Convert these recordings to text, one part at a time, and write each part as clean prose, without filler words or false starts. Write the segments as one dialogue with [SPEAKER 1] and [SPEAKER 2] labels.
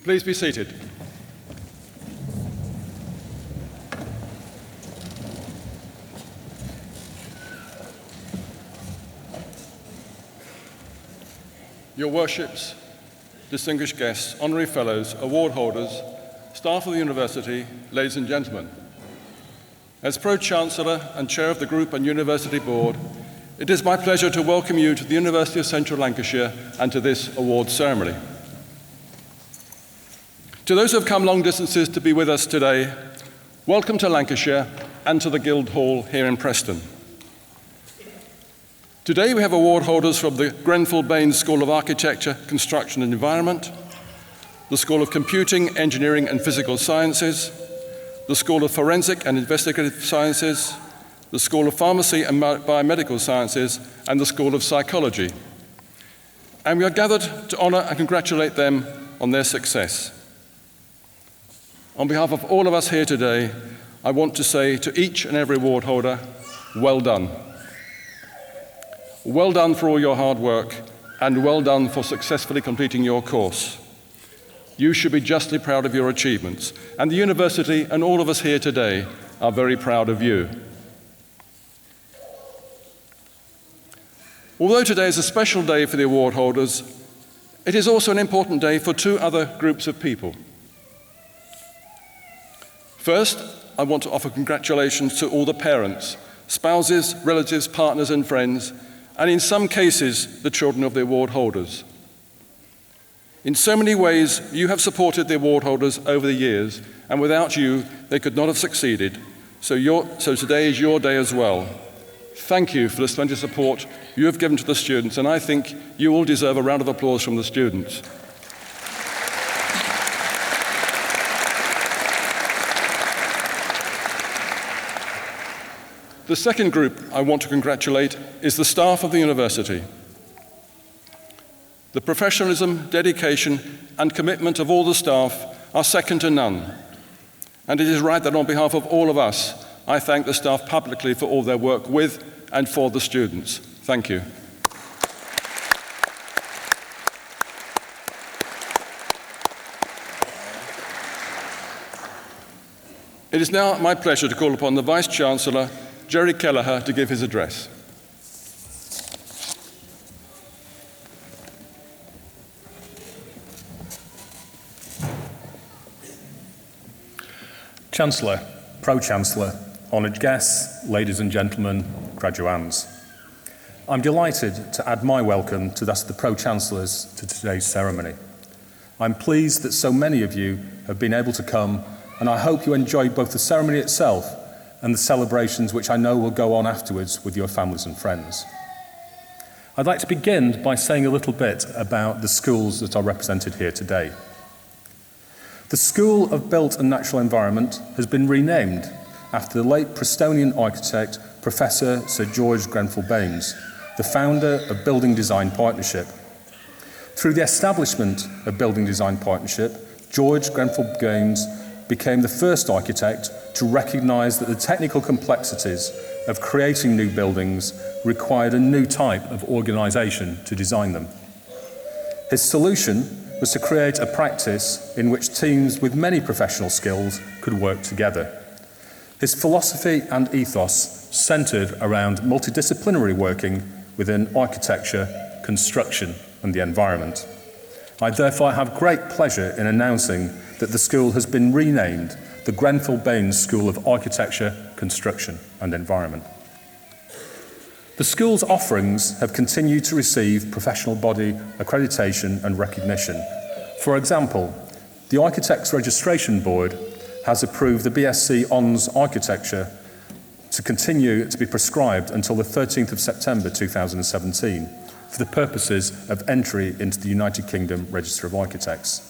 [SPEAKER 1] Please be seated. Your worships, distinguished guests, honorary fellows, award holders, staff of the university, ladies and gentlemen. As Pro-Chancellor and Chair of the Group and University Board, it is my pleasure to welcome you to the University of Central Lancashire and to this awards ceremony. To those who have come long distances to be with us today, welcome to Lancashire and to the Guildhall here in Preston. Today we have award holders from the Grenfell Baines School of Architecture, Construction and Environment, the School of Computing, Engineering and Physical Sciences, the School of Forensic and Investigative Sciences, the School of Pharmacy and Biomedical Sciences, and the School of Psychology. And we are gathered to honour and congratulate them on their success. On behalf of all of us here today, I want to say to each and every award holder, well done. Well done for all your hard work, and well done for successfully completing your course. You should be justly proud of your achievements, and the university and all of us here today are very proud of you. Although today is a special day for the award holders, it is also an important day for two other groups of people. First, I want to offer congratulations to all the parents, spouses, relatives, partners and friends, and in some cases, the children of the award holders. In so many ways, you have supported the award holders over the years, and without you, they could not have succeeded. So today is your day as well. Thank you for the splendid support you have given to the students, and I think you all deserve a round of applause from the students. The second group I want to congratulate is the staff of the university. The professionalism, dedication, and commitment of all the staff are second to none. And it is right that on behalf of all of us, I thank the staff publicly for all their work with and for the students. Thank you. It is now my pleasure to call upon the Vice-Chancellor, Jerry Kelleher, to give his address.
[SPEAKER 2] Chancellor, Pro-Chancellor, honoured guests, ladies and gentlemen, graduands. I'm delighted to add my welcome to that of the Pro-Chancellors to today's ceremony. I'm pleased that so many of you have been able to come, and I hope you enjoyed both the ceremony itself and the celebrations which I know will go on afterwards with your families and friends. I'd like to begin by saying a little bit about the schools that are represented here today. The School of Built and Natural Environment has been renamed after the late Prestonian architect, Professor Sir George Grenfell Baines, the founder of Building Design Partnership. Through the establishment of Building Design Partnership, George Grenfell Baines became the first architect to recognise that the technical complexities of creating new buildings required a new type of organisation to design them. His solution was to create a practice in which teams with many professional skills could work together. His philosophy and ethos centred around multidisciplinary working within architecture, construction and the environment. I therefore have great pleasure in announcing that the school has been renamed the Grenfell Baines School of Architecture, Construction and Environment. The school's offerings have continued to receive professional body accreditation and recognition. For example, the Architects Registration Board has approved the BSc Hons Architecture to continue to be prescribed until the 13th of September 2017 for the purposes of entry into the United Kingdom Register of Architects.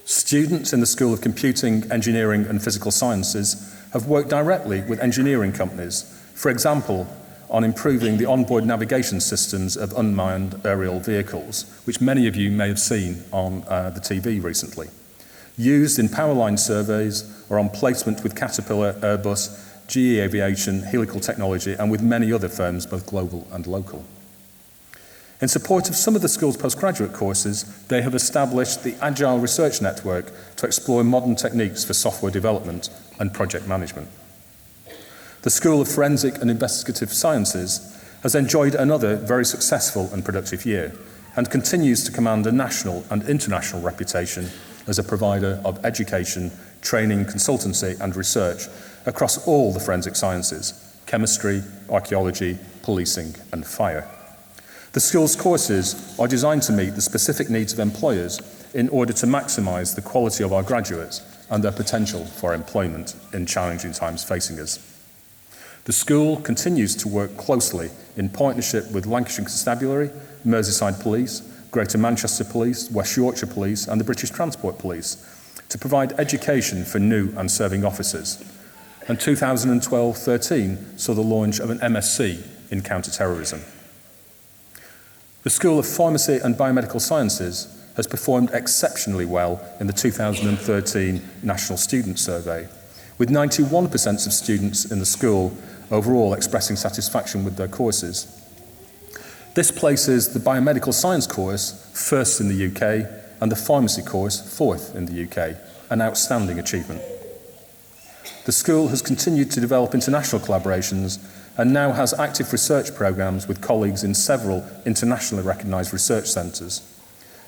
[SPEAKER 2] Students in the School of Computing, Engineering and Physical Sciences have worked directly with engineering companies, for example, on improving the onboard navigation systems of unmanned aerial vehicles, which many of you may have seen on the TV recently, used in power line surveys or on placement with Caterpillar, Airbus, GE Aviation, Helical Technology, and with many other firms, both global and local. In support of some of the school's postgraduate courses, they have established the Agile Research Network to explore modern techniques for software development and project management. The School of Forensic and Investigative Sciences has enjoyed another very successful and productive year and continues to command a national and international reputation as a provider of education, training, consultancy and research across all the forensic sciences: chemistry, archaeology, policing and fire. The school's courses are designed to meet the specific needs of employers in order to maximise the quality of our graduates and their potential for employment in challenging times facing us. The school continues to work closely in partnership with Lancashire Constabulary, Merseyside Police, Greater Manchester Police, West Yorkshire Police and the British Transport Police to provide education for new and serving officers. And 2012-13 saw the launch of an MSc in counter-terrorism. The School of Pharmacy and Biomedical Sciences has performed exceptionally well in the 2013 National Student Survey, with 91% of students in the school overall expressing satisfaction with their courses. This places the Biomedical Science course first in the UK and the Pharmacy course fourth in the UK, an outstanding achievement. The school has continued to develop international collaborations and now has active research programmes with colleagues in several internationally recognised research centres.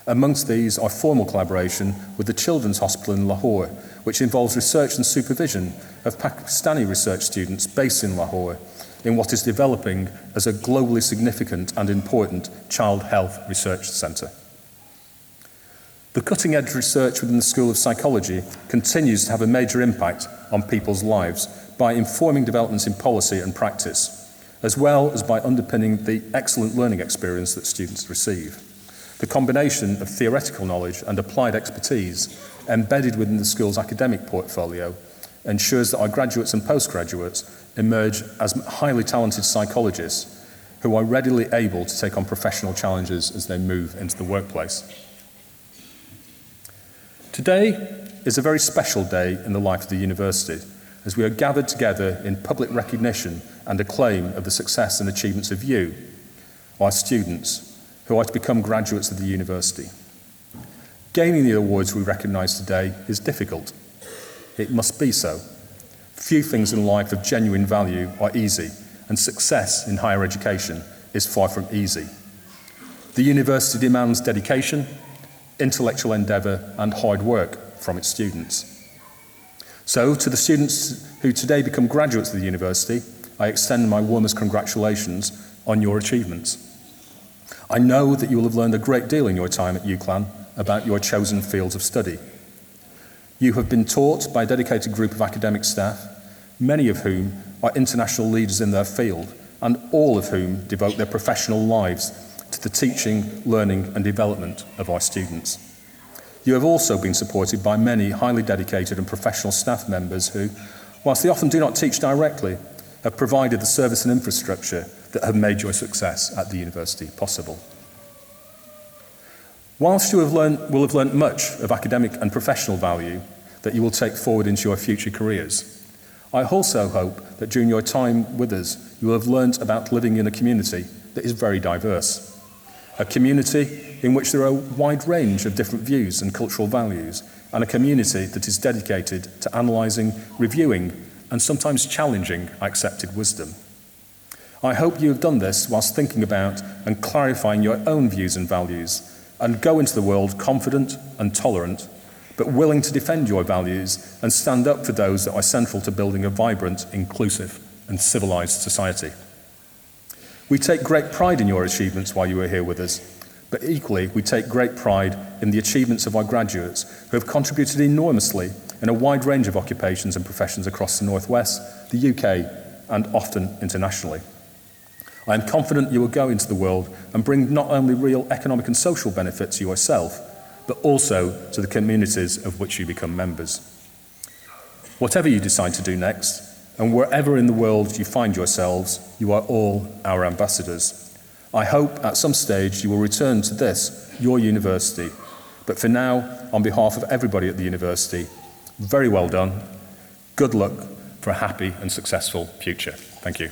[SPEAKER 2] Amongst these are formal collaboration with the Children's Hospital in Lahore, which involves research and supervision of Pakistani research students based in Lahore in what is developing as a globally significant and important child health research centre. The cutting-edge research within the School of Psychology continues to have a major impact on people's lives by informing developments in policy and practice, as well as by underpinning the excellent learning experience that students receive. The combination of theoretical knowledge and applied expertise embedded within the school's academic portfolio ensures that our graduates and postgraduates emerge as highly talented psychologists who are readily able to take on professional challenges as they move into the workplace. Today is a very special day in the life of the university, as we are gathered together in public recognition and acclaim of the success and achievements of you, our students, who are to become graduates of the university. Gaining the awards we recognise today is difficult. It must be so. Few things in life of genuine value are easy, and success in higher education is far from easy. The university demands dedication, intellectual endeavour and hard work from its students. So, to the students who today become graduates of the university, I extend my warmest congratulations on your achievements. I know that you will have learned a great deal in your time at UCLan about your chosen fields of study. You have been taught by a dedicated group of academic staff, many of whom are international leaders in their field, and all of whom devote their professional lives to the teaching, learning and development of our students. You have also been supported by many highly dedicated and professional staff members who, whilst they often do not teach directly, have provided the service and infrastructure that have made your success at the university possible. Whilst you will have learnt much of academic and professional value that you will take forward into your future careers, I also hope that during your time with us, you will have learnt about living in a community that is very diverse. A community in which there are a wide range of different views and cultural values, and a community that is dedicated to analysing, reviewing, and sometimes challenging accepted wisdom. I hope you have done this whilst thinking about and clarifying your own views and values, and go into the world confident and tolerant, but willing to defend your values and stand up for those that are central to building a vibrant, inclusive, and civilised society. We take great pride in your achievements while you are here with us, but equally we take great pride in the achievements of our graduates who have contributed enormously in a wide range of occupations and professions across the North West, the UK, and often internationally. I am confident you will go into the world and bring not only real economic and social benefit to yourself, but also to the communities of which you become members. Whatever you decide to do next, and wherever in the world you find yourselves, you are all our ambassadors. I hope at some stage you will return to this, your university. But for now, on behalf of everybody at the university, very well done. Good luck for a happy and successful future. Thank you.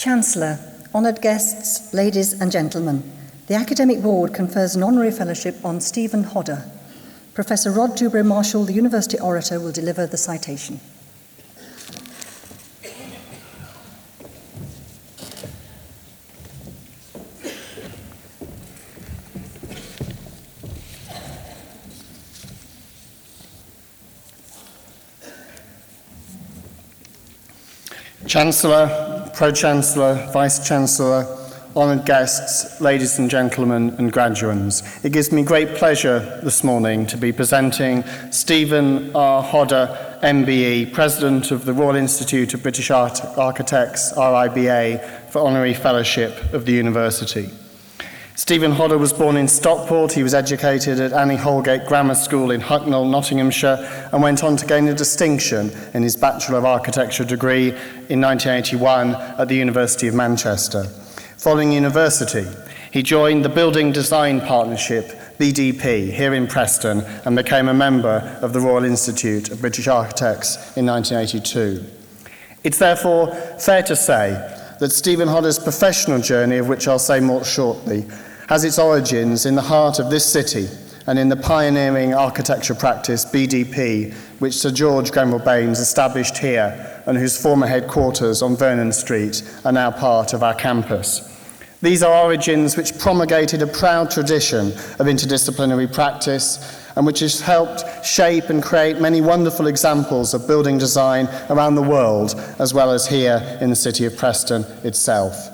[SPEAKER 3] Chancellor, honoured guests, ladies and gentlemen, the Academic Board confers an honorary fellowship on Stephen Hodder. Professor Rod Dubrow-Marshall, the University Orator, will deliver the citation.
[SPEAKER 4] Chancellor, Pro-Chancellor, Vice-Chancellor, honoured guests, ladies and gentlemen and graduands, it gives me great pleasure this morning to be presenting Stephen R. Hodder, MBE, President of the Royal Institute of British Architects, RIBA, for Honorary Fellowship of the University. Stephen Hodder was born in Stockport. He was educated at Annie Holgate Grammar School in Hucknall, Nottinghamshire, and went on to gain a distinction in his Bachelor of Architecture degree in 1981 at the University of Manchester. Following university, he joined the Building Design Partnership, BDP, here in Preston, and became a member of the Royal Institute of British Architects in 1982. It's therefore fair to say that Stephen Hodder's professional journey, of which I'll say more shortly, has its origins in the heart of this city and in the pioneering architecture practice, BDP, which Sir George Grenville Baynes established here and whose former headquarters on Vernon Street are now part of our campus. These are origins which promulgated a proud tradition of interdisciplinary practice and which has helped shape and create many wonderful examples of building design around the world, as well as here in the city of Preston itself.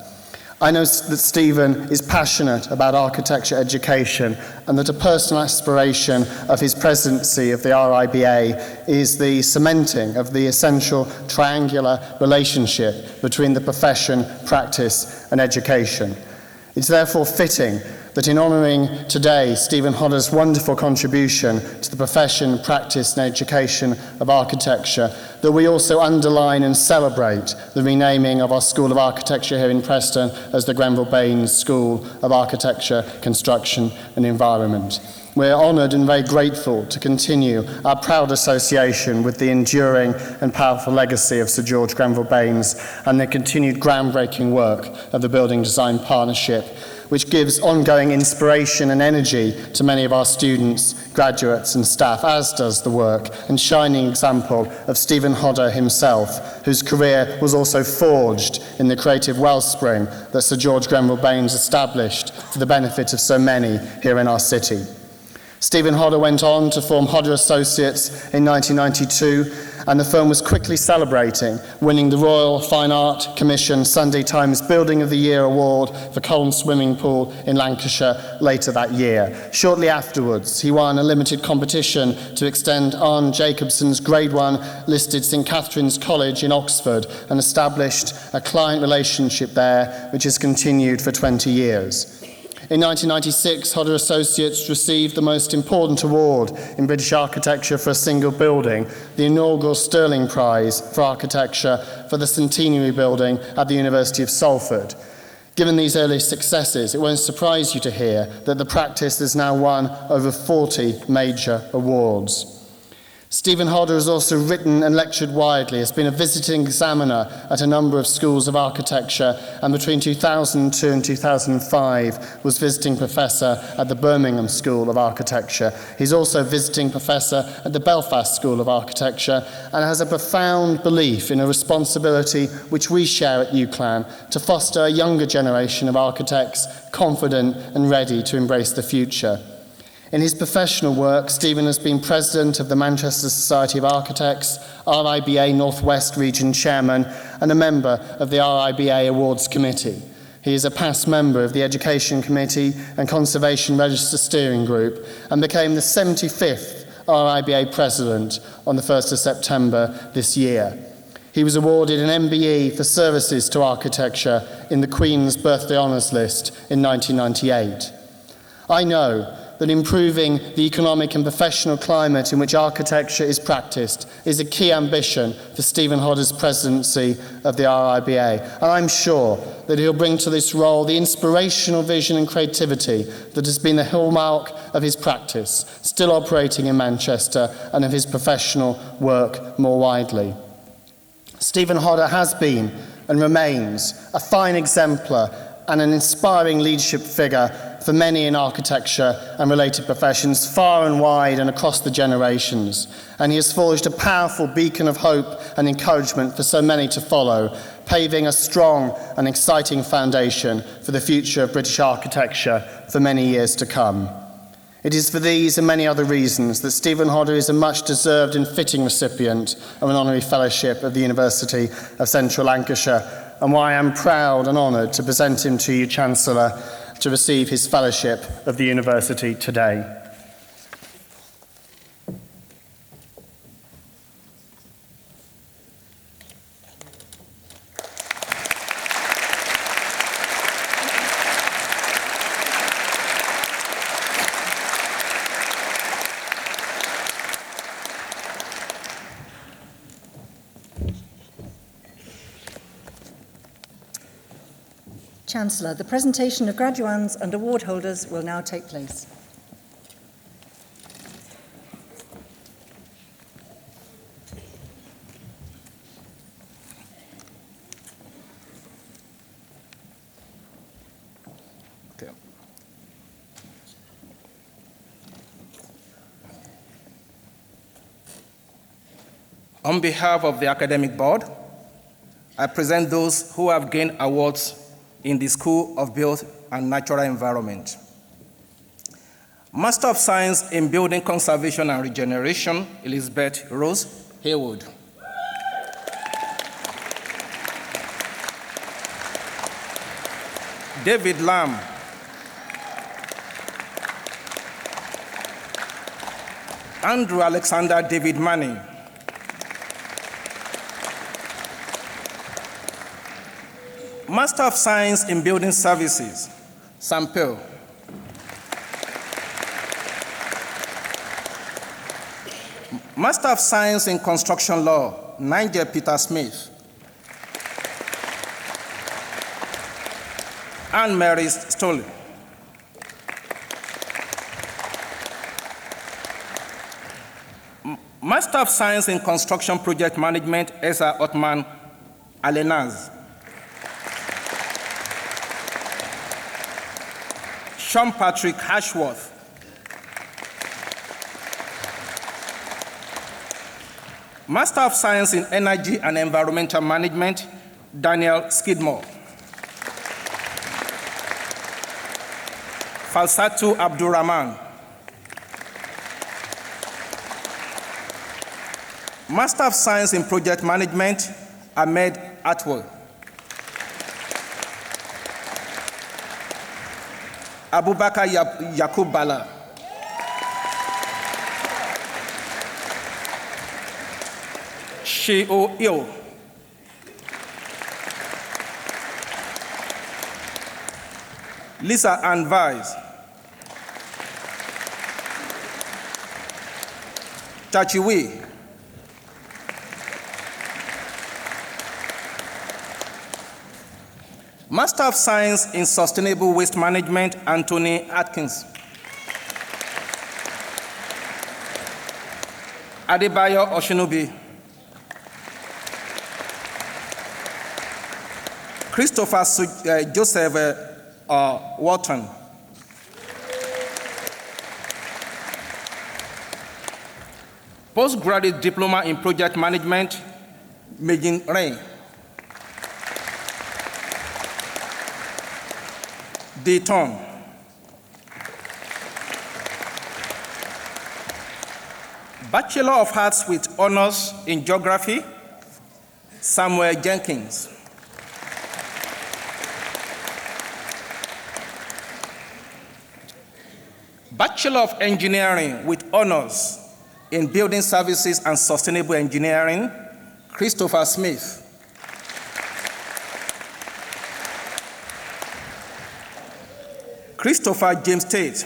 [SPEAKER 4] I know that Stephen is passionate about architecture education and that a personal aspiration of his presidency of the RIBA is the cementing of the essential triangular relationship between the profession, practice and education. It's therefore fitting that in honouring today Stephen Hodder's wonderful contribution to the profession, practice and education of architecture, that we also underline and celebrate the renaming of our School of Architecture here in Preston as the Grenville Baynes School of Architecture, Construction and Environment. We're honoured and very grateful to continue our proud association with the enduring and powerful legacy of Sir George Grenville Baynes and the continued groundbreaking work of the Building Design Partnership, which gives ongoing inspiration and energy to many of our students, graduates and staff, as does the work and shining example of Stephen Hodder himself, whose career was also forged in the creative wellspring that Sir George Grenville Baynes established for the benefit of so many here in our city. Stephen Hodder went on to form Hodder Associates in 1992, and the firm was quickly celebrating, winning the Royal Fine Art Commission Sunday Times Building of the Year Award for Colne Swimming Pool in Lancashire later that year. Shortly afterwards, he won a limited competition to extend Arne Jacobson's Grade 1 listed St Catherine's College in Oxford and established a client relationship there, which has continued for 20 years. In 1996, Hodder Associates received the most important award in British architecture for a single building, the inaugural Stirling Prize for Architecture for the Centenary Building at the University of Salford. Given these early successes, it won't surprise you to hear that the practice has now won over 40 major awards. Stephen Hodder has also written and lectured widely, has been a visiting examiner at a number of schools of architecture, and between 2002 and 2005 was visiting professor at the Birmingham School of Architecture. He's also visiting professor at the Belfast School of Architecture and has a profound belief in a responsibility which we share at UCLan to foster a younger generation of architects confident and ready to embrace the future. In his professional work, Stephen has been president of the Manchester Society of Architects, RIBA North West Region Chairman, and a member of the RIBA Awards Committee. He is a past member of the Education Committee and Conservation Register Steering Group and became the 75th RIBA President on the 1st of September this year. He was awarded an MBE for services to architecture in the Queen's Birthday Honours List in 1998. I know that improving the economic and professional climate in which architecture is practiced is a key ambition for Stephen Hodder's presidency of the RIBA, and I'm sure that he'll bring to this role the inspirational vision and creativity that has been the hallmark of his practice, still operating in Manchester, and of his professional work more widely. Stephen Hodder has been and remains a fine exemplar and an inspiring leadership figure for many in architecture and related professions far and wide and across the generations. And he has forged a powerful beacon of hope and encouragement for so many to follow, paving a strong and exciting foundation for the future of British architecture for many years to come. It is for these and many other reasons that Stephen Hodder is a much deserved and fitting recipient of an honorary fellowship of the University of Central Lancashire, and why I am proud and honoured to present him to you, Chancellor, to receive his fellowship of the university today.
[SPEAKER 3] Chancellor, the presentation of graduands and award holders will now take place.
[SPEAKER 5] Okay. On behalf of the Academic Board, I present those who have gained awards in the School of Built and Natural Environment. Master of Science in Building Conservation and Regeneration, Elizabeth Rose Haywood. David Lamb. Andrew Alexander David Manning. Master of Science in Building Services, Sam Pearl. Master of Science in Construction Law, Nigel Peter Smith. Anne Mary Stolle. Master of Science in Construction Project Management, Esa Othman Alenaz. Sean Patrick Ashworth. Master of Science in Energy and Environmental Management, Daniel Skidmore. Falsatu Abdurrahman. Master of Science in Project Management, Ahmed Atwell. Abubakar Yakub Bala. Sheo Io. Lisa Ann Vise. Tachiwi. Master of Science in Sustainable Waste Management, Anthony Atkins. Adebayo Oshinobi. Christopher Joseph Walton. Postgraduate Diploma in Project Management, Megan Ray. Dayton. Bachelor of Arts with honors in Geography, Samuel Jenkins. Bachelor of Engineering with honors in Building Services and Sustainable Engineering, Christopher Smith. Christopher James Tate.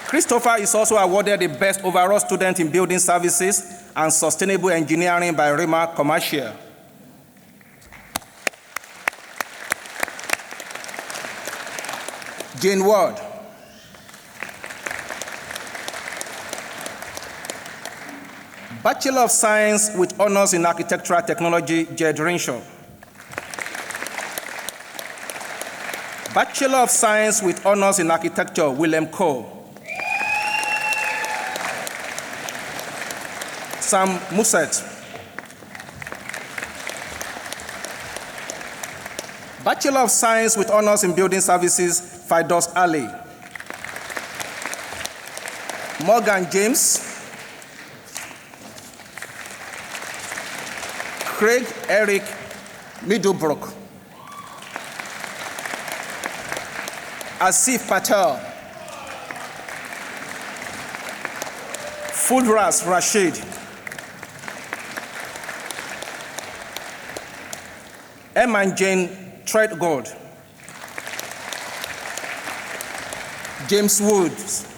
[SPEAKER 5] Christopher is also awarded the Best Overall Student in Building Services and Sustainable Engineering by Rema Commercial. Jane Ward. Bachelor of Science with Honors in Architectural Technology, Jed Renshaw. Bachelor of Science with Honors in Architecture, William Cole. Sam Musset. Bachelor of Science with Honors in Building Services, Fidos Ali. Morgan James. Craig Eric Middlebrook. Asif Patel. Fulras Rashid. M. and Jane Treadgold. James Woods.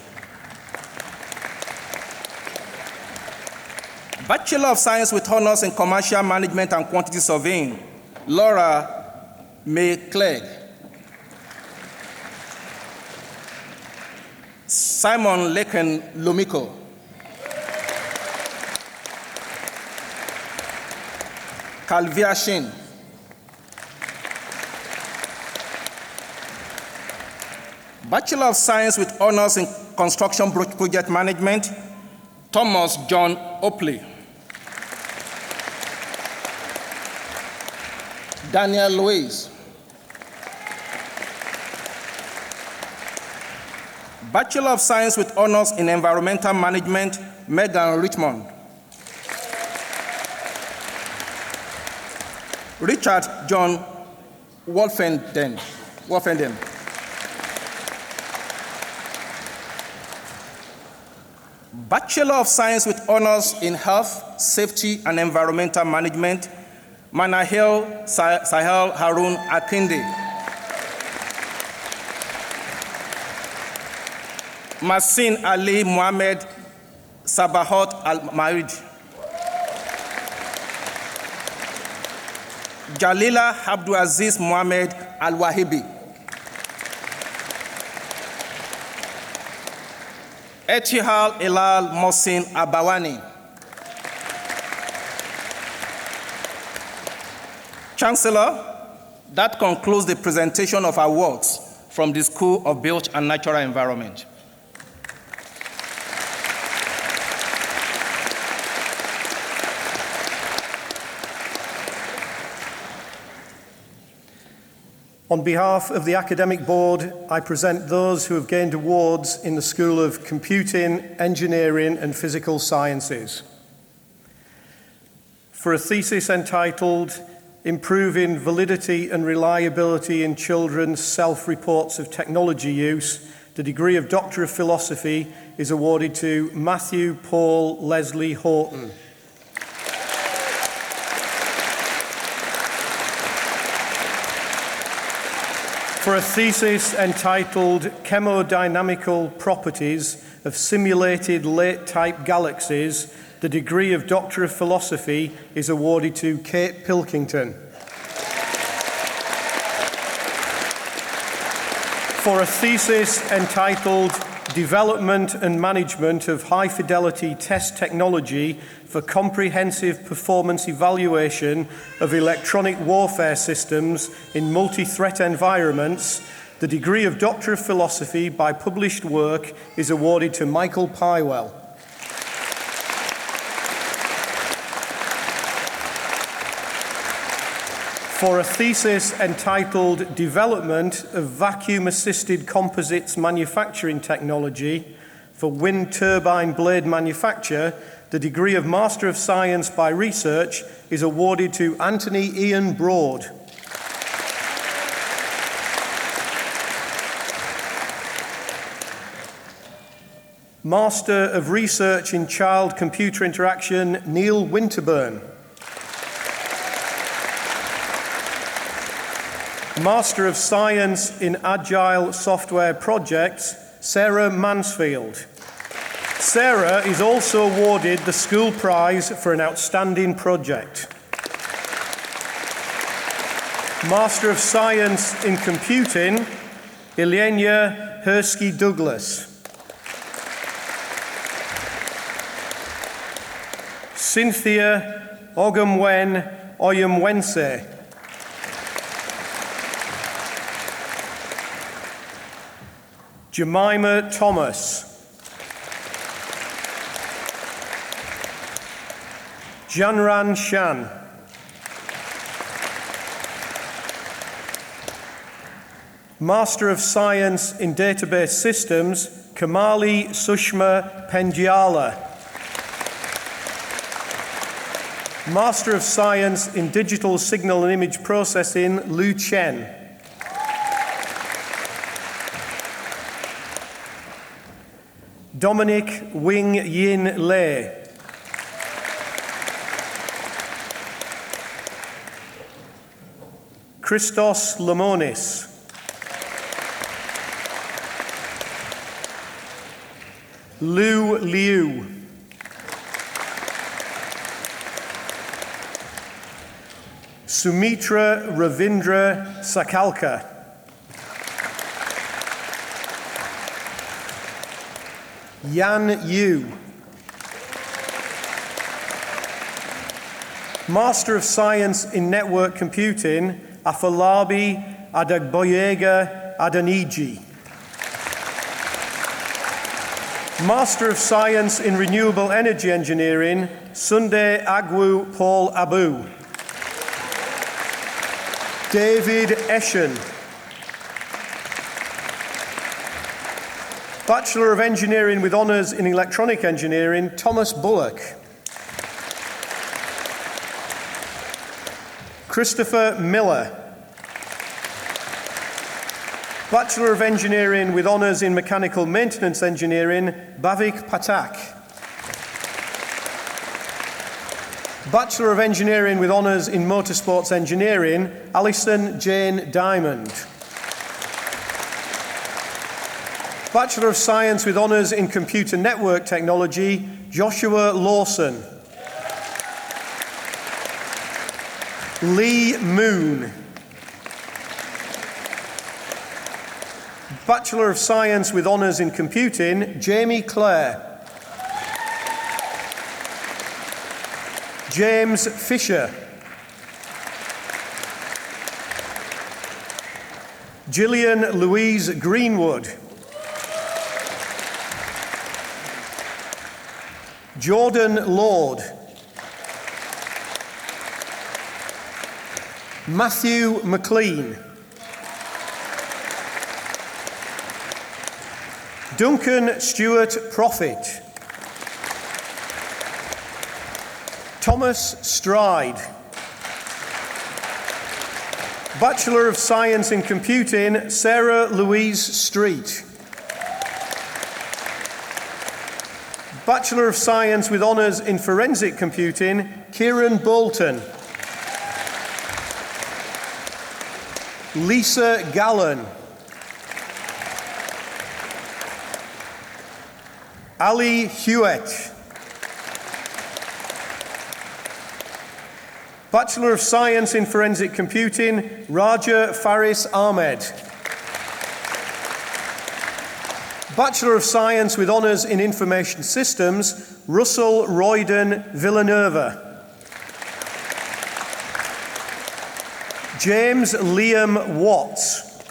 [SPEAKER 5] Bachelor of Science with Honors in Commercial Management and Quantity Surveying, Laura May Clegg. Simon Leken Lumiko. Calvia Shin. Bachelor of Science with Honors in Construction Project Management, Thomas John Opley. Daniel Louise. Bachelor of Science with Honors in Environmental Management, Megan Richmond. Richard John Wolfenden. Bachelor of Science with Honors in Health, Safety, and Environmental Management, Manahil Sahel Harun Akinde. Masin Ali Mohamed Sabahot Al-Marid. Jalila Abdulaziz Mohamed Al-Wahibi. Etihal Ilal Mohsin Abawani. Chancellor, that concludes the presentation of awards from the School of Built and Natural Environment.
[SPEAKER 6] On behalf of the Academic Board, I present those who have gained awards in the School of Computing, Engineering and Physical Sciences. For a thesis entitled Improving Validity and Reliability in Children's Self-Reports of Technology Use, the degree of Doctor of Philosophy is awarded to Matthew Paul Leslie Horton. For a thesis entitled Chemodynamical Properties of Simulated Late-Type Galaxies, the degree of Doctor of Philosophy is awarded to Kate Pilkington. For a thesis entitled Development and Management of High-Fidelity Test Technology for Comprehensive Performance Evaluation of Electronic Warfare Systems in Multi-Threat Environments, the degree of Doctor of Philosophy by published work is awarded to Michael Pywell. For a thesis entitled Development of Vacuum-Assisted Composites Manufacturing Technology for Wind Turbine Blade Manufacture, the degree of Master of Science by Research is awarded to Anthony Ian Broad. Master of Research in Child-Computer Interaction, Neil Winterburn. Master of Science in Agile Software Projects, Sarah Mansfield. Sarah is also awarded the School Prize for an outstanding project. Master of Science in Computing, Ilenia Hersky-Douglas. Cynthia Ogumwen Oyumwense. Jemima Thomas. Janran Shan. Master of Science in Database Systems, Kamali Sushma Penjiala. Master of Science in Digital Signal and Image Processing, Lu Chen. Dominic Wing Yin Lei. Christos Lamonis. Lu Liu. Sumitra Ravindra Sakalka. Yan Yu. Master of Science in Network Computing, Afolabi Adagboyega Adaniji. Master of Science in Renewable Energy Engineering, Sunday Agwu Paul Abu. David Eshen. Bachelor of Engineering with Honours in Electronic Engineering, Thomas Bullock. Christopher Miller. Bachelor of Engineering with Honours in Mechanical Maintenance Engineering, Bhavik Patak. Bachelor of Engineering with Honours in Motorsports Engineering, Alison Jane Diamond. Bachelor of Science with Honours in Computer Network Technology, Joshua Lawson. Lee Moon. Bachelor of Science with Honours in Computing, Jamie Clare. James Fisher. Gillian Louise Greenwood. Jordan Lord. Matthew McLean. Duncan Stewart Prophet. Thomas Stride. Bachelor of Science in Computing, Sarah Louise Street. Bachelor of Science with Honours in Forensic Computing, Kieran Bolton. Lisa Gallen. Ali Hewitt. Bachelor of Science in Forensic Computing, Raja Faris Ahmed. Bachelor of Science with Honours in Information Systems, Russell Royden Villanova. James Liam Watts.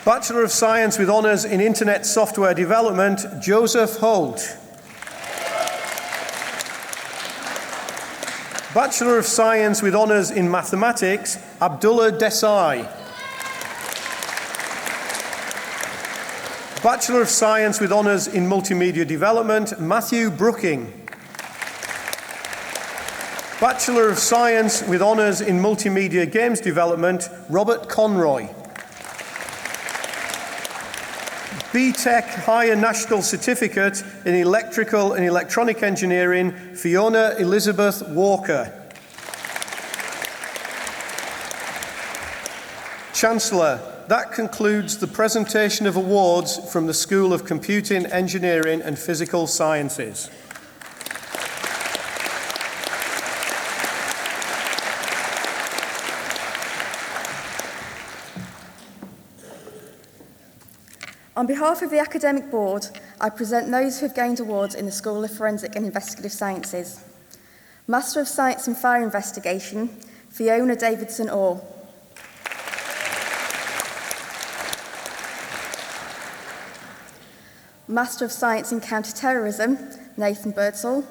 [SPEAKER 6] Bachelor of Science with Honours in Internet Software Development, Joseph Holt. Bachelor of Science with Honours in Mathematics, Abdullah Desai. Bachelor of Science with Honours in Multimedia Development, Matthew Brooking. Bachelor of Science with Honours in Multimedia Games Development, Robert Conroy. BTEC Higher National Certificate in Electrical and Electronic Engineering, Fiona Elizabeth Walker. Chancellor, that concludes the presentation of awards from the School of Computing, Engineering and Physical Sciences.
[SPEAKER 7] On behalf of the Academic Board, I present those who have gained awards in the School of Forensic and Investigative Sciences. Master of Science in Fire Investigation, Fiona Davidson-Orr. Master of Science in Counter-Terrorism, Nathan Birdsall.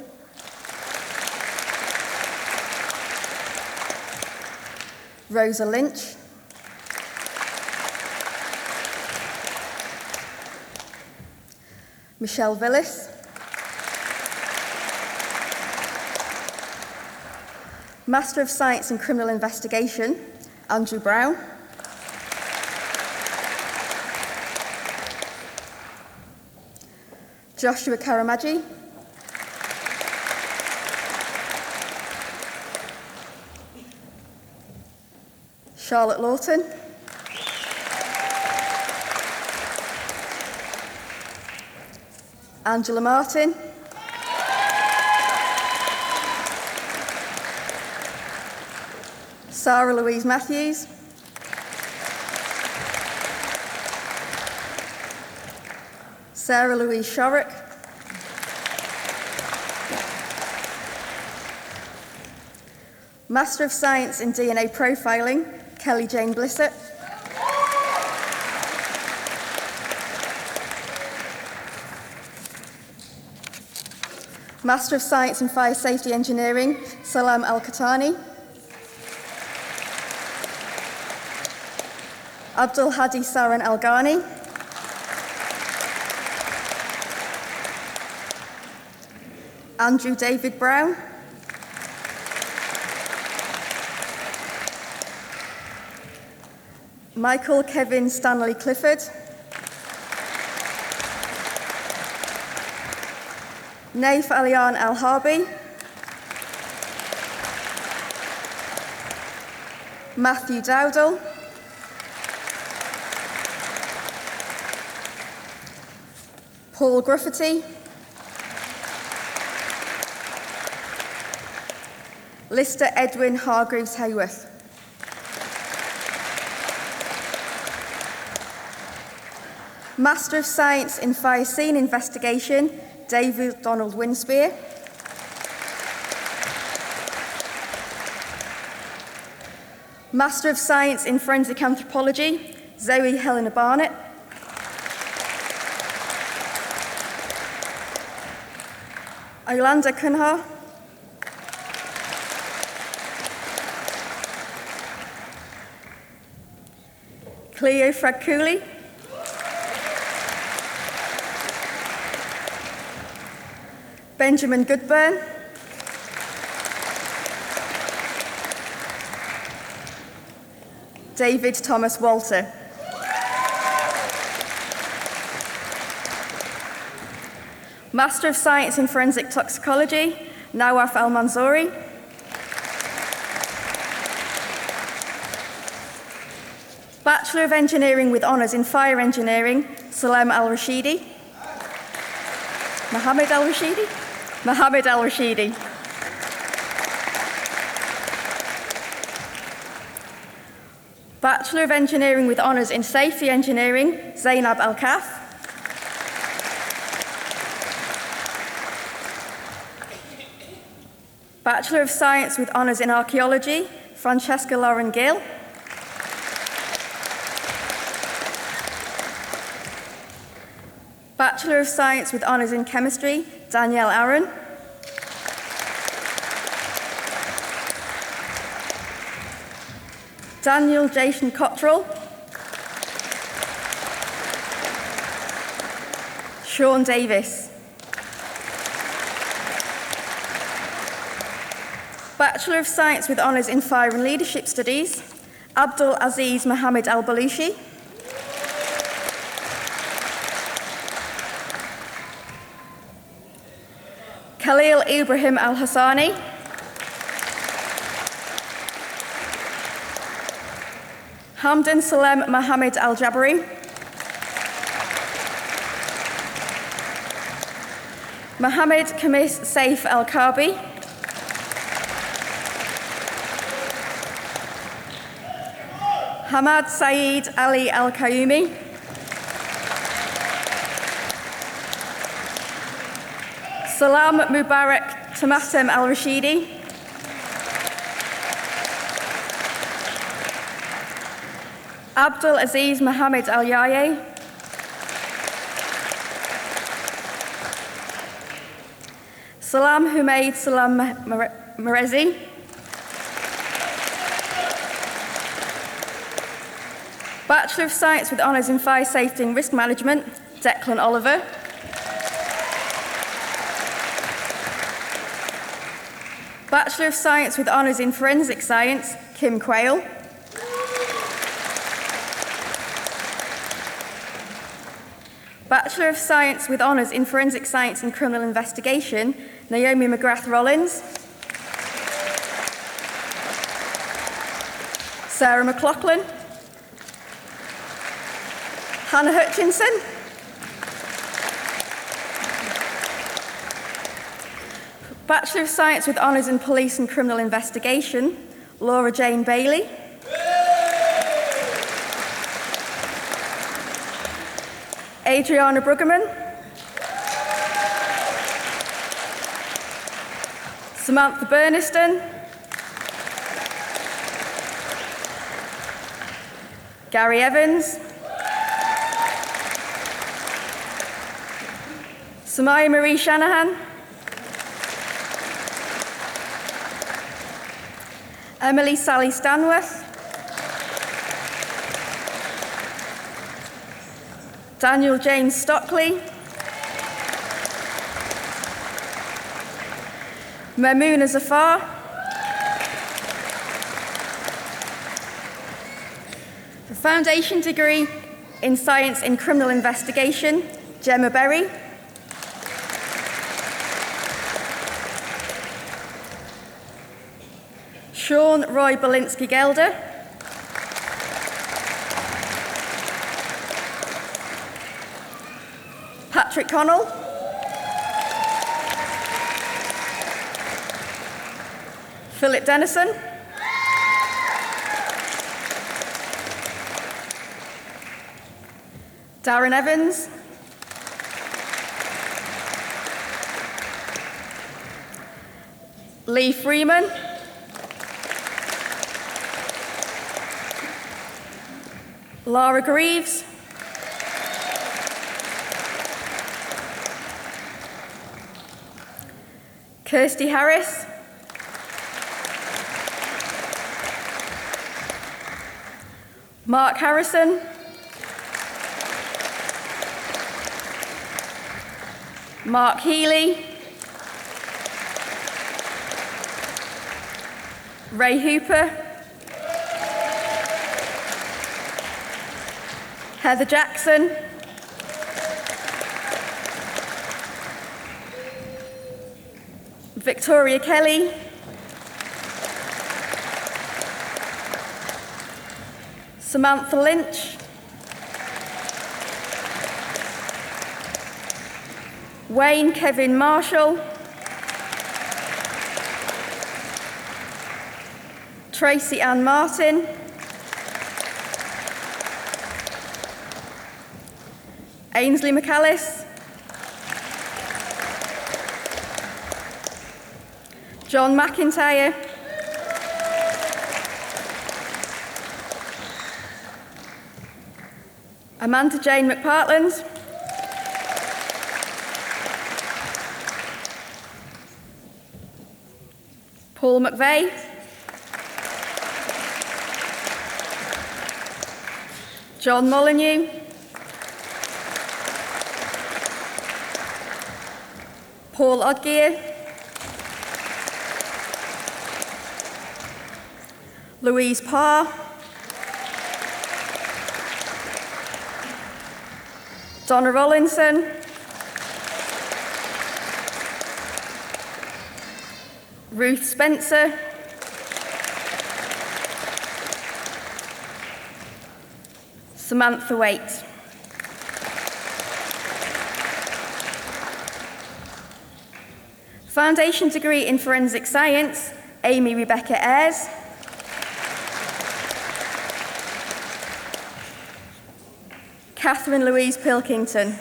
[SPEAKER 7] Rosa Lynch. Michelle Villis. Master of Science in Criminal Investigation, Andrew Brown. Joshua Karamagi. Charlotte Lawton. Angela Martin. Sarah Louise Matthews. Sarah Louise Shorrock. Master of Science in DNA Profiling, Kelly Jane Blissett. Master of Science in Fire Safety Engineering, Salam Al-Khatani. Abdul Hadi Saran Al-Ghani. Andrew David Brown. Michael Kevin Stanley Clifford. Naif Alian Al-Harbi. Matthew Dowdall. Paul Gruffity. Lister Edwin Hargreaves Hayworth. Master of Science in Fire Scene Investigation, David Donald Winspear. Master of Science in Forensic Anthropology, Zoe Helena Barnett. Yolanda Kunha. Cleo Fragcooley. Benjamin Goodburn. David Thomas Walter. Master of Science in Forensic Toxicology, Nawaf Al-Manzouri. Bachelor of Engineering with Honours in Fire Engineering, Salem Al-Rashidi. Mohammed Al-Rashidi? Mohammed Al-Rashidi. Bachelor of Engineering with Honours in Safety Engineering, Zainab Al-Kaf. Bachelor of Science with Honours in Archaeology, Francesca Lauren Gill. Bachelor of Science with Honours in Chemistry, Danielle Aaron. Daniel Jason Cottrell. Sean Davis. Bachelor of Science with Honours in Fire and Leadership Studies, Abdul Aziz Mohammed Al-Balushi. Khalil Ibrahim Al-Hassani. Hamdan Salem Mohammed Al-Jabari. Mohammed Kamis Saif Al-Karbi. Hamad Saeed Ali Al-Kayumi. Salam Mubarak Tamatem Al-Rashidi. Abdul Aziz Mohammed Al-Yaye. Salam Humaid Salam Marezi. Bachelor of Science with Honours in Fire Safety and Risk Management, Declan Oliver. Bachelor of Science with Honours in Forensic Science, Kim Quayle. Bachelor of Science with Honours in Forensic Science and Criminal Investigation, Naomi McGrath Rollins. Sarah McLaughlin. Hannah Hutchinson. Bachelor of Science with Honours in Police and Criminal Investigation, Laura Jane Bailey. Adriana Bruggeman. Samantha Burniston. Gary Evans. Samaya Marie Shanahan. Emily Sally Stanworth. Daniel James Stockley. Mamouna Zafar. The Foundation degree in Science in Criminal Investigation, Gemma Berry. Sean Roy Belinsky-Gelder. Patrick Connell. Philip Dennison. Darren Evans. Lee Freeman. Lara Greaves. Kirsty Harris. Mark Harrison. Mark Healy. Ray Hooper. Heather Jackson. Victoria Kelly. Samantha Lynch. Wayne Kevin Marshall. Tracy Ann Martin. Ainsley McAllis. John McIntyre. Amanda Jane McPartland. Paul McVeigh. John Molyneux. Paul Odgear. Louise Parr. Donna Rollinson. Ruth Spencer. Samantha Waite. Foundation degree in Forensic Science, Amy Rebecca Ayres. Catherine Louise Pilkington.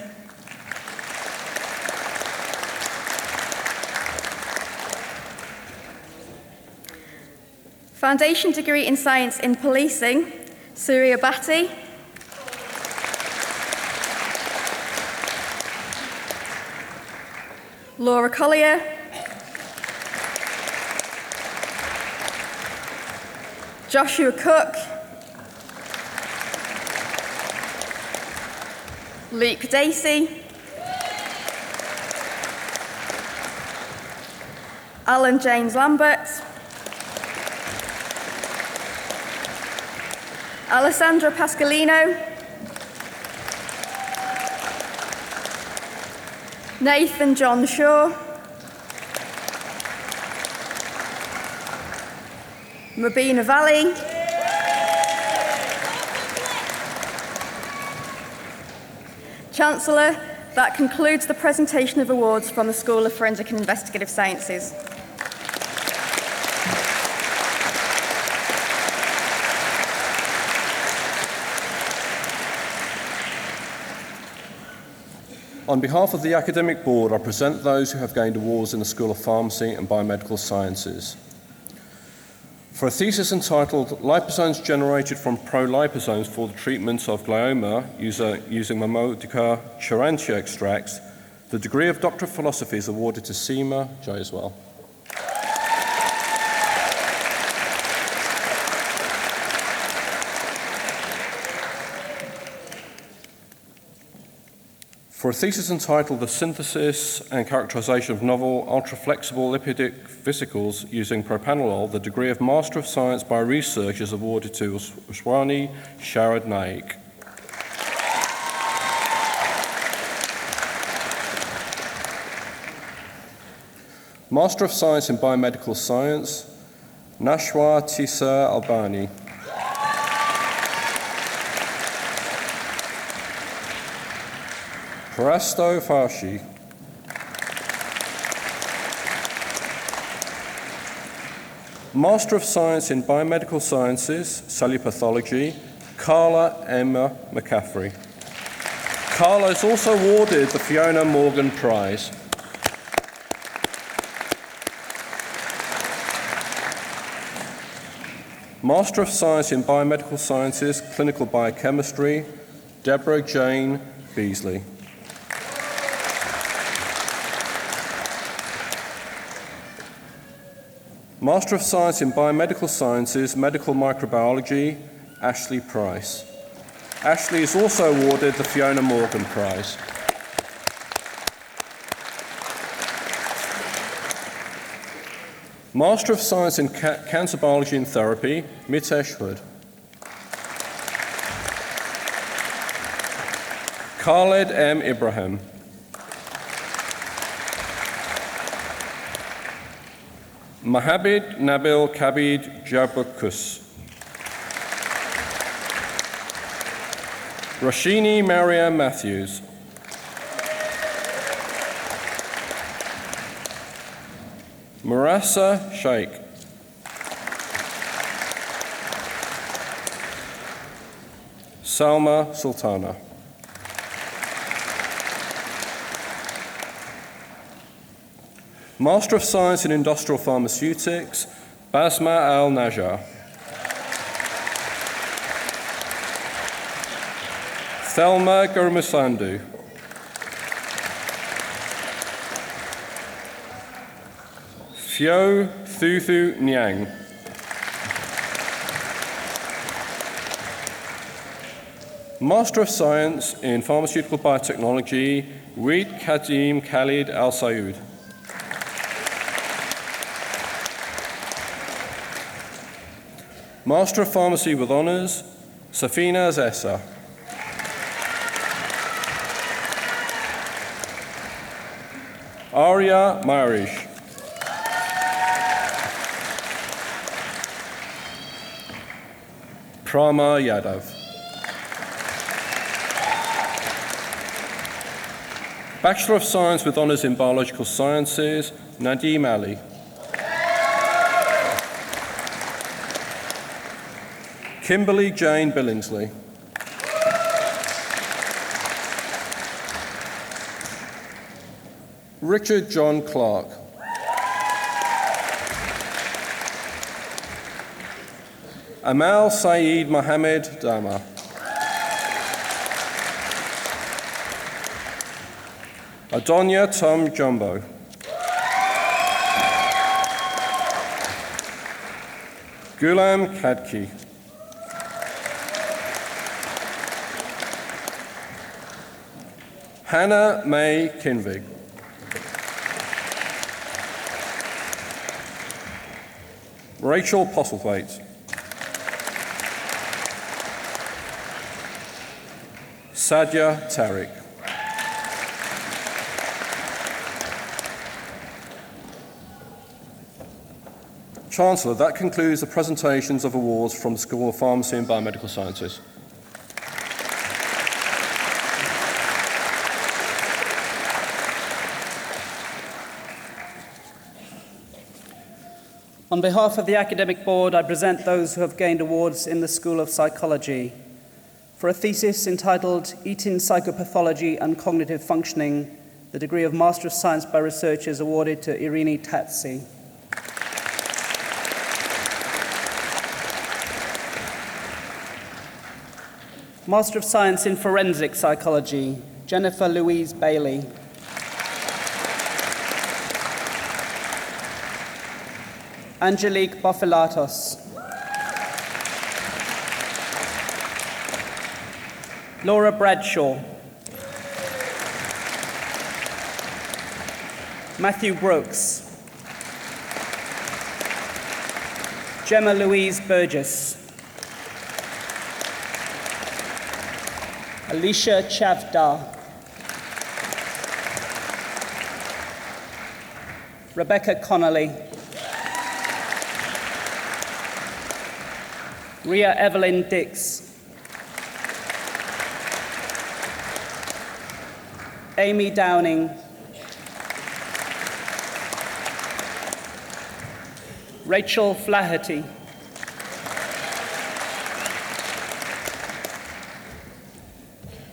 [SPEAKER 7] Foundation degree in Science in Policing, Surya Bhatti. Laura Collier. Joshua Cook. Luke Dacey. Alan James Lambert. Alessandra Pascalino. Nathan John Shaw. Mabina Valley. Chancellor, that concludes the presentation of awards from the School of Forensic and Investigative Sciences.
[SPEAKER 1] On behalf of the Academic Board, I present those who have gained awards in the School of Pharmacy and Biomedical Sciences. For a thesis entitled Liposomes Generated from Proliposomes for the Treatment of Glioma using Mammodica charantia extracts, the degree of Doctor of Philosophy is awarded to Seema Jaiswal. For a thesis entitled The Synthesis and Characterization of Novel Ultra-Flexible Lipidic Vesicles Using Propranolol, the degree of Master of Science by Research is awarded to Swani Sharad Naik. Master of Science in Biomedical Science, Nashwa Tisa Albani. Parasto Farshi. Master of Science in Biomedical Sciences, Cellular Pathology, Carla Emma McCaffrey. Carla is also awarded the Fiona Morgan Prize. Master of Science in Biomedical Sciences, Clinical Biochemistry, Deborah Jane Beasley. Master of Science in Biomedical Sciences, Medical Microbiology, Ashley Price. Ashley is also awarded the Fiona Morgan Prize. Master of Science in Cancer Biology and Therapy, Mitesh Hood. Khaled M. Ibrahim. Mahabid Nabil Kabid Jabukus. Rashini Maria Matthews. Marassa Sheikh. Salma Sultana. Master of Science in Industrial Pharmaceutics, Basma Al-Najjar. Thelma Gurmusandu. Phyo Thuthu Nyang. Master of Science in Pharmaceutical Biotechnology, Reed Kadim Khalid Al-Saud. Master of Pharmacy with Honours, Safina Zessa. Arya Marish. Prama Yadav. Bachelor of Science with Honours in Biological Sciences, Nadim Ali. Kimberly Jane Billingsley. Richard John Clark.
[SPEAKER 8] Amal Saeed Mohammed Dama. Adonia Tom Jumbo. Gulam Kadki. Hannah May Kinvig. Rachel Postlethwaite. Sadia Tariq. Chancellor, that concludes the presentations of awards from the School of Pharmacy and Biomedical Sciences.
[SPEAKER 9] On behalf of the Academic Board, I present those who have gained awards in the School of Psychology. For a thesis entitled Eating Psychopathology and Cognitive Functioning, the degree of Master of Science by Research is awarded to Irini Tatsi. Master of Science in Forensic Psychology, Jennifer Louise Bailey. Angelique Bofilatos. Laura Bradshaw. Matthew Brooks. Gemma Louise Burgess. Alicia Chavda. Rebecca Connolly. Ria Evelyn Dix. Amy Downing. Rachel Flaherty.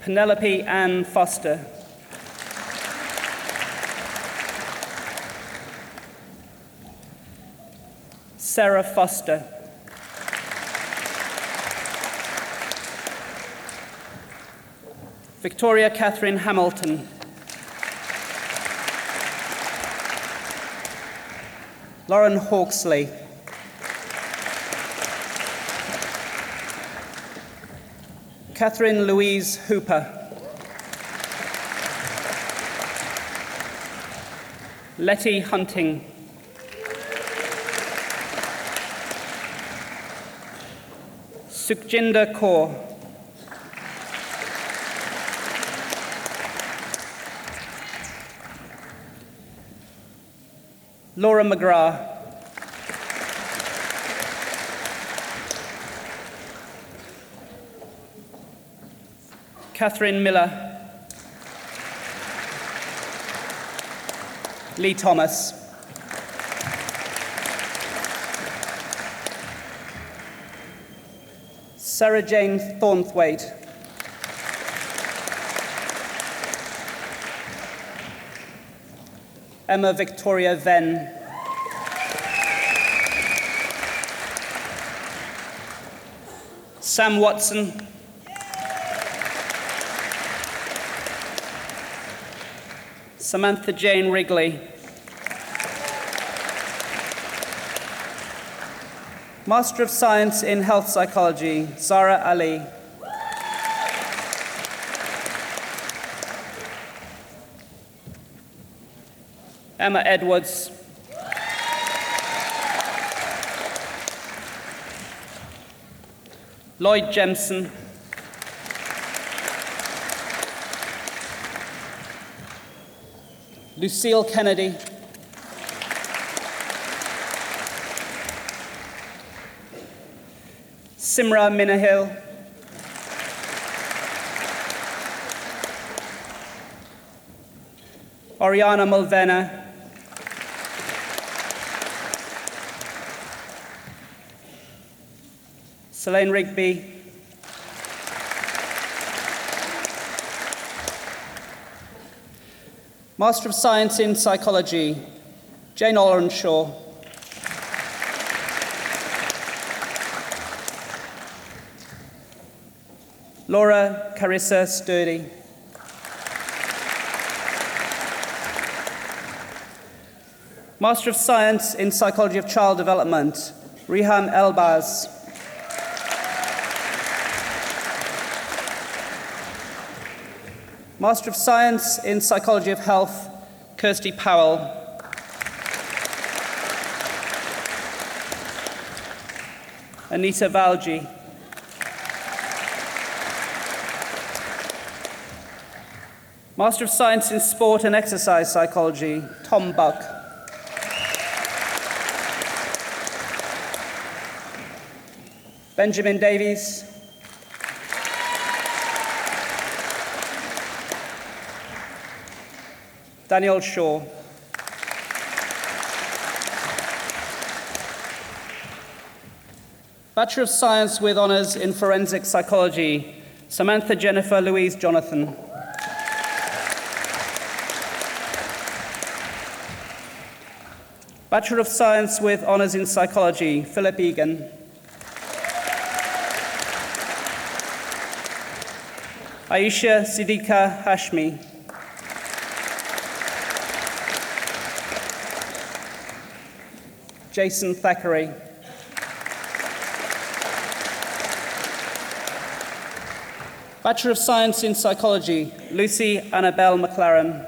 [SPEAKER 9] Penelope Ann Foster. Sarah Foster. Victoria Catherine Hamilton. Lauren Hawksley. Catherine Louise Hooper. Letty Hunting. Sukhjinder Kaur. Laura McGrath. Catherine Miller. Lee Thomas. Sarah Jane Thornthwaite. Emma Victoria Venn. Sam Watson. Samantha Jane Wrigley. Master of Science in Health Psychology, Zara Ali. Emma Edwards. Lloyd Jemson. Lucille Kennedy. Simra Minahil. Oriana Mulvena. Selene Rigby. Master of Science in Psychology, Jane Olrenshaw. Laura Carissa Sturdy. Master of Science in Psychology of Child Development, Riham Elbaz. Master of Science in Psychology of Health, Kirsty Powell. Anita Valji. Master of Science in Sport and Exercise Psychology, Tom Buck. Benjamin Davies. Daniel Shaw. Bachelor of Science with Honours in Forensic Psychology, Samantha Jennifer Louise Jonathan. Bachelor of Science with Honours in Psychology, Philip Egan. Aisha Siddiqa Hashmi. Jason Thackeray. Bachelor of Science in Psychology, Lucy Annabelle McLaren.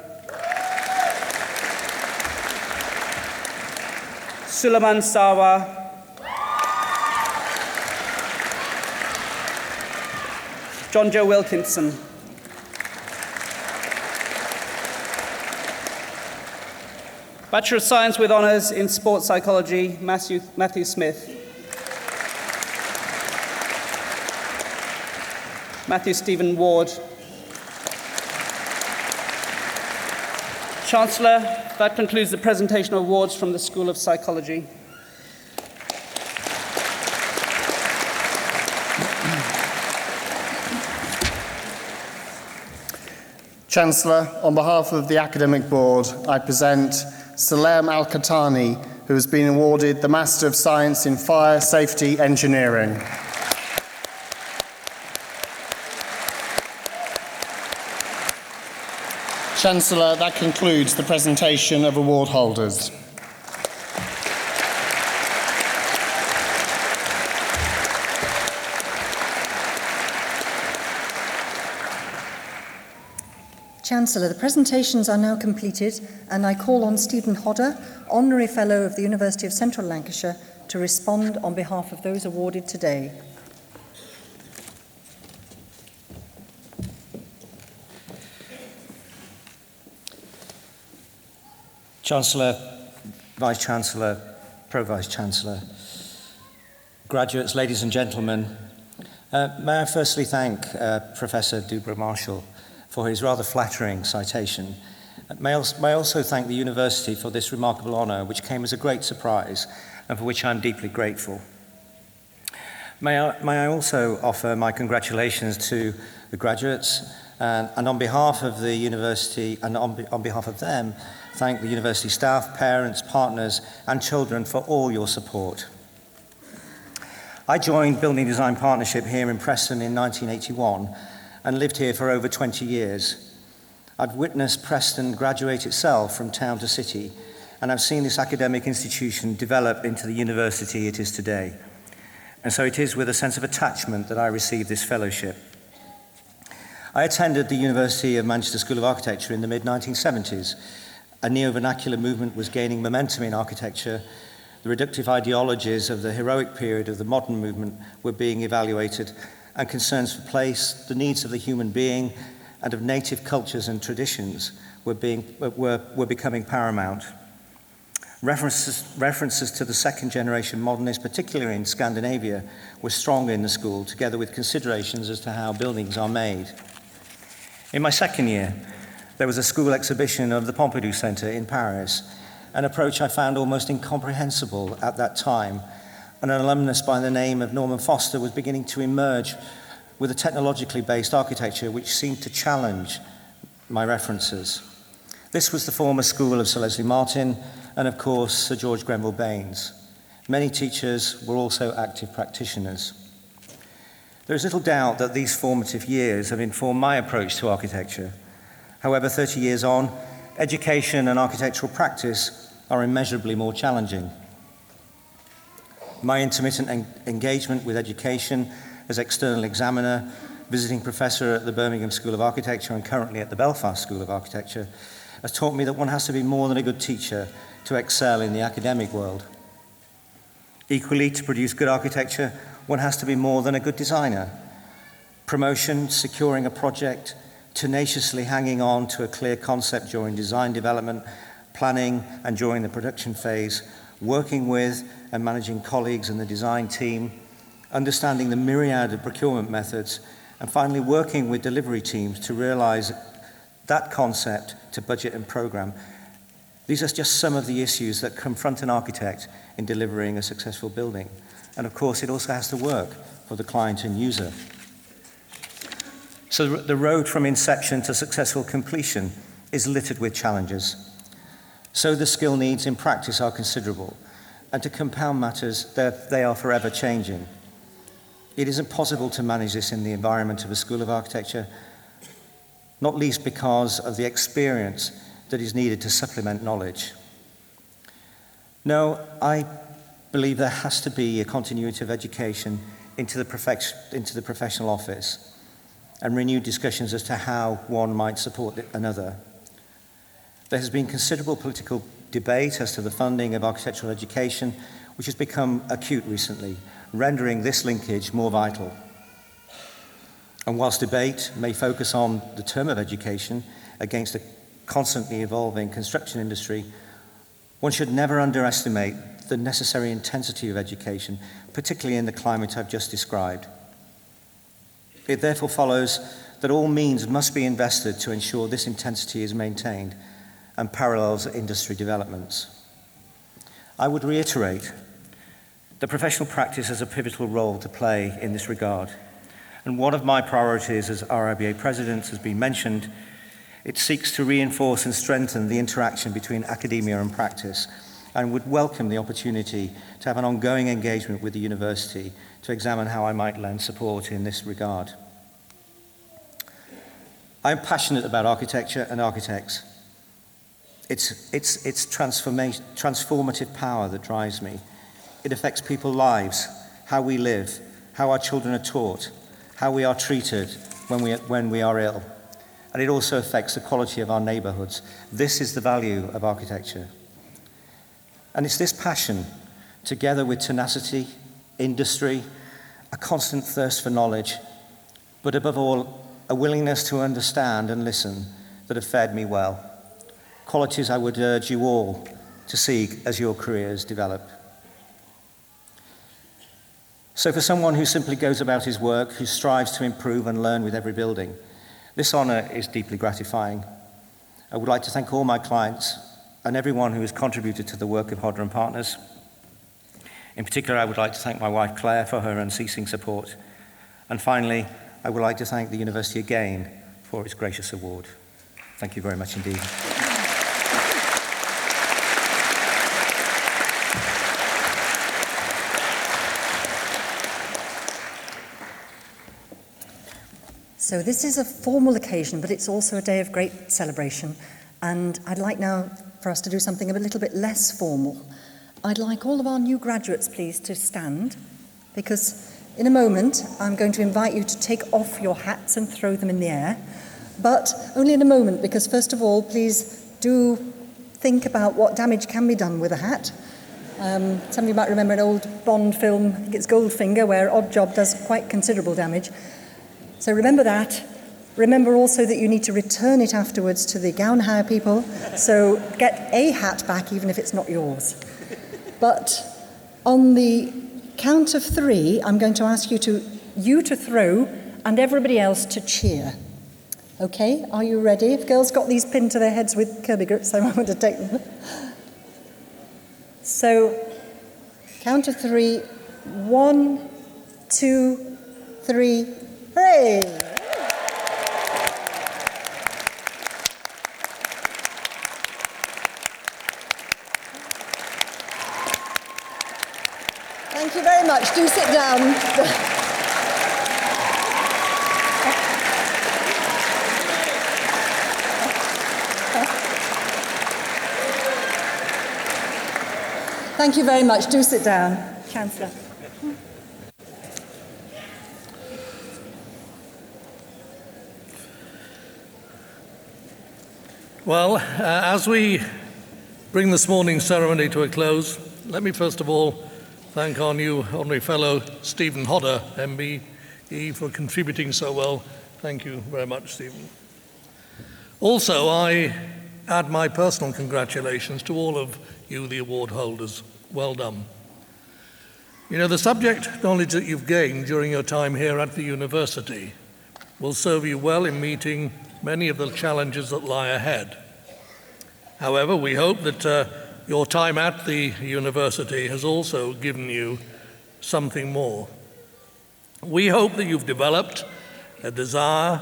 [SPEAKER 9] Suleiman Sawa. John Joe Wilkinson. Bachelor of Science with Honours in Sports Psychology, Matthew Smith. Matthew Stephen Ward. Chancellor, that concludes the presentation of awards from the School of Psychology.
[SPEAKER 4] Chancellor, on behalf of the Academic Board, I present Salem Al-Khatani, who has been awarded the Master of Science in Fire Safety Engineering. Chancellor, that concludes the presentation of award holders.
[SPEAKER 3] Chancellor, the presentations are now completed, and I call on Stephen Hodder, Honorary Fellow of the University of Central Lancashire, to respond on behalf of those awarded today.
[SPEAKER 10] Chancellor, Vice-Chancellor, Pro-Vice-Chancellor, graduates, ladies and gentlemen, may I firstly thank Professor Dubra Marshall for his rather flattering citation. May I also thank the University for this remarkable honour, which came as a great surprise and for which I'm deeply grateful. May I also offer my congratulations to the graduates and on behalf of the University and on behalf of them, thank the University staff, parents, partners and children for all your support. I joined Building Design Partnership here in Preston in 1981 and lived here for over 20 years. I've witnessed Preston graduate itself from town to city, and I've seen this academic institution develop into the university it is today. And so it is with a sense of attachment that I received this fellowship. I attended the University of Manchester School of Architecture in the mid-1970s. A neo-vernacular movement was gaining momentum in architecture. The reductive ideologies of the heroic period of the modern movement were being evaluated, and concerns for place, the needs of the human being, and of native cultures and traditions were becoming paramount. References to the second-generation modernists, particularly in Scandinavia, were strong in the school, together with considerations as to how buildings are made. In my second year, there was a school exhibition of the Pompidou Centre in Paris, an approach I found almost incomprehensible at that time. And an alumnus by the name of Norman Foster was beginning to emerge with a technologically based architecture which seemed to challenge my references. This was the former school of Sir Leslie Martin and, of course, Sir George Grenville Baynes. Many teachers were also active practitioners. There is little doubt that these formative years have informed my approach to architecture. However, 30 years on, education and architectural practice are immeasurably more challenging. My intermittent engagement with education as external examiner, visiting professor at the Birmingham School of Architecture and currently at the Belfast School of Architecture has taught me that one has to be more than a good teacher to excel in the academic world. Equally, to produce good architecture, one has to be more than a good designer. Promotion, securing a project, tenaciously hanging on to a clear concept during design development, planning and during the production phase, working with and managing colleagues in the design team, understanding the myriad of procurement methods, and finally working with delivery teams to realize that concept to budget and program. These are just some of the issues that confront an architect in delivering a successful building. And of course, it also has to work for the client and user. So the road from inception to successful completion is littered with challenges. So the skill needs in practice are considerable. And to compound matters, they are forever changing. It isn't possible to manage this in the environment of a School of Architecture, not least because of the experience that is needed to supplement knowledge. No, I believe there has to be a continuity of education into the professional office and renewed discussions as to how one might support another. There has been considerable political debate as to the funding of architectural education, which has become acute recently, rendering this linkage more vital. And whilst debate may focus on the term of education against a constantly evolving construction industry, one should never underestimate the necessary intensity of education, particularly in the climate I've just described. It therefore follows that all means must be invested to ensure this intensity is maintained and parallels industry developments. I would reiterate that professional practice has a pivotal role to play in this regard. And one of my priorities as RIBA President has been mentioned. It seeks to reinforce and strengthen the interaction between academia and practice, and would welcome the opportunity to have an ongoing engagement with the university to examine how I might lend support in this regard. I'm passionate about architecture and architects. It's transformative power that drives me. It affects people's lives, how we live, how our children are taught, how we are treated when we are ill. And it also affects the quality of our neighbourhoods. This is the value of architecture. And it's this passion, together with tenacity, industry, a constant thirst for knowledge, but above all, a willingness to understand and listen that have fared me well. Qualities I would urge you all to seek as your careers develop. So for someone who simply goes about his work, who strives to improve and learn with every building, this honour is deeply gratifying. I would like to thank all my clients and everyone who has contributed to the work of Hodder & Partners. In particular, I would like to thank my wife Claire for her unceasing support. And finally, I would like to thank the University again for its gracious award. Thank you very much indeed.
[SPEAKER 3] So this is a formal occasion, but it's also a day of great celebration. And I'd like now for us to do something a little bit less formal. I'd like all of our new graduates, please, to stand, because in a moment I'm going to invite you to take off your hats and throw them in the air. But only in a moment, because first of all, please do think about what damage can be done with a hat. Some of you might remember an old Bond film, I think it's Goldfinger, where Oddjob does quite considerable damage. So remember that. Remember also that you need to return it afterwards to the gown hire people. So get a hat back, even if it's not yours. But on the count of 3, I'm going to ask you to throw and everybody else to cheer. Okay, are you ready? If girls got these pinned to their heads with Kirby grips, I might want to take them. So, count of 3. 1, 2, 3. Hooray! Thank you very much. Do sit down. Thank you very much. Do sit down, Chancellor.
[SPEAKER 11] Well, as we bring this morning's ceremony to a close, let me first of all thank our new honorary fellow, Stephen Hodder, MBE, for contributing so well. Thank you very much, Stephen. Also, I add my personal congratulations to all of you, the award holders. Well done. You know, the subject knowledge that you've gained during your time here at the university will serve you well in meeting many of the challenges that lie ahead. However, we hope that your time at the university has also given you something more. We hope that you've developed a desire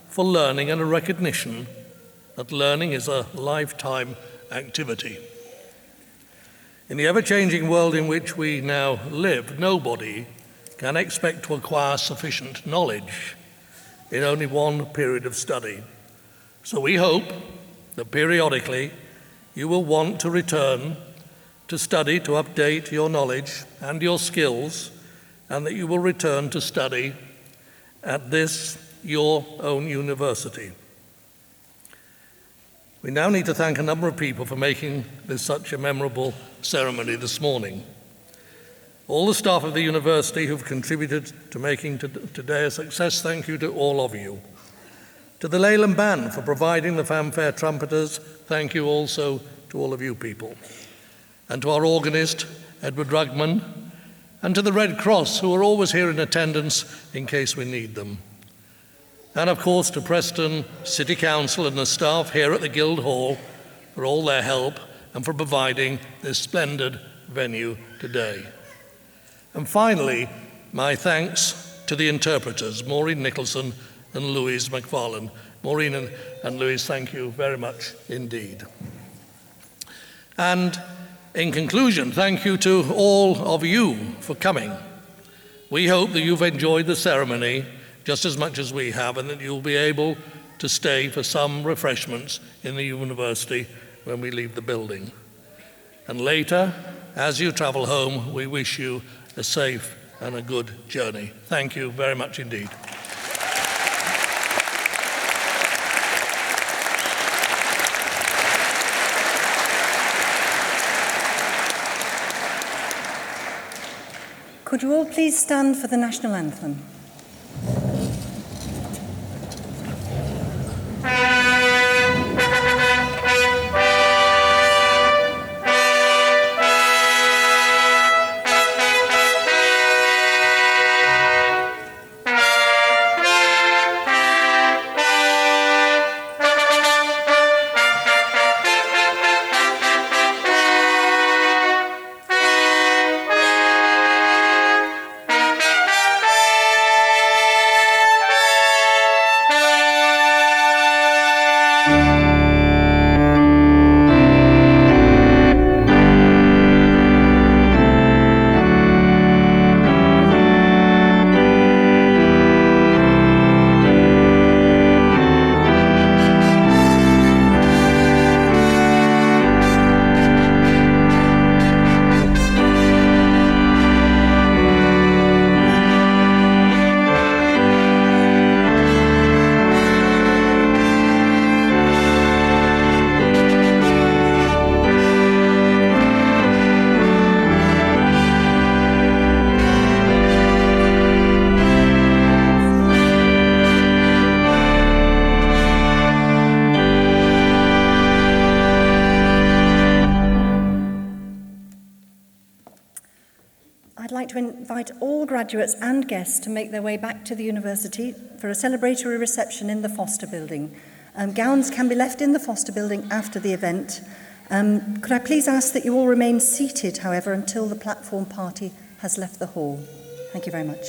[SPEAKER 11] for learning and a recognition that learning is a lifetime activity. In the ever-changing world in which we now live, nobody can expect to acquire sufficient knowledge in only one period of study. So we hope that periodically you will want to return to study to update your knowledge and your skills, and that you will return to study at this, your own university. We now need to thank a number of people for making this such a memorable ceremony this morning. All the staff of the university who've contributed to making today a success, thank you to all of you. To the Leyland Band for providing the fanfare trumpeters, thank you also to all of you people. And to our organist, Edward Rugman, and to the Red Cross, who are always here in attendance in case we need them. And of course to Preston City Council and the staff here at the Guildhall for all their help and for providing this splendid venue today. And finally, my thanks to the interpreters, Maureen Nicholson and Louise McFarlane. Maureen and Louise, thank you very much indeed. And in conclusion, thank you to all of you for coming. We hope that you've enjoyed the ceremony just as much as we have, and that you'll be able to stay for some refreshments in the university when we leave the building. And later, as you travel home, we wish you a safe and a good journey. Thank you very much indeed.
[SPEAKER 3] Could you all please stand for the national anthem? I'd like to invite all graduates and guests to make their way back to the university for a celebratory reception in the Foster Building. Gowns can be left in the Foster Building after the event. Could I please ask that you all remain seated, however, until the platform party has left the hall? Thank you very much.